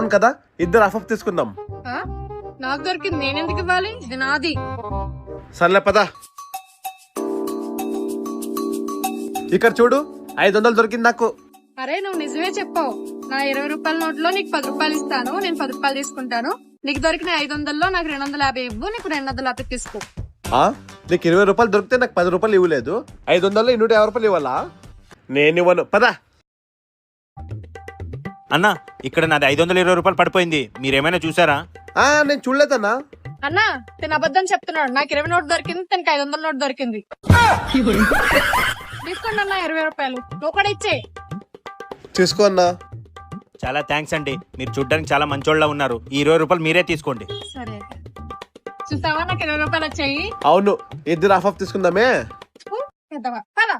దొరికాను కదా, ఇద్దరు హాఫ్ తీసుకుందాం. నాకు దొరికింది, నేనెందుకు ఇవ్వాలి? ఇది నాది. సర్లే పదా. ఇక్కడ చూడు, 500 దొరికింది నాకు. అరే నువ్వు నిజమే చెప్పావు. నా 20 రూపాయల నోట్లో నీకు 10 రూపాయలు ఇస్తాను, నేను 10 రూపాయలు తీసుకుంటాను. నీకు దొరికిన 500లో నాకు 250 ఇవ్వు, నీకు 250 తీసుకో. నీకు 20 రూపాయలు దొరికితే నాకు 10 రూపాయలు ఇవ్వలేదు, 500లో 150 రూపాయలు ఇవ్వాలా? నేను ఇవ్వను, పదా. అన్నా ఇక్కడ నాది 520 రూపాయలు పడిపోయింది, మీరేమైనా చూసారా? నేను చూడలేదన్నా. అన్నా తను అబద్ధం చెప్తున్నాడు. నాకు 20 నోట్ దొరికింది, తనకి 500 నోట్ దొరికింది. తీసుకోండి అన్న 20 రూపాయలు. నువ్వు కూడా ఇచ్చే. తీసుకో అన్నా. చాలా థ్యాంక్స్ అండి, మీరు చూడ్డానికి చాలా మంచోళ్ళ ఉన్నారు. ఈ 20 రూపాయలు మీరే తీసుకోండి. సరే చూసావా, నాకు 20 రూపాయలు వచ్చాయి. అవును, ఇద్దరు హాఫ్ తీసుకుందామే. పెద్దవా పద.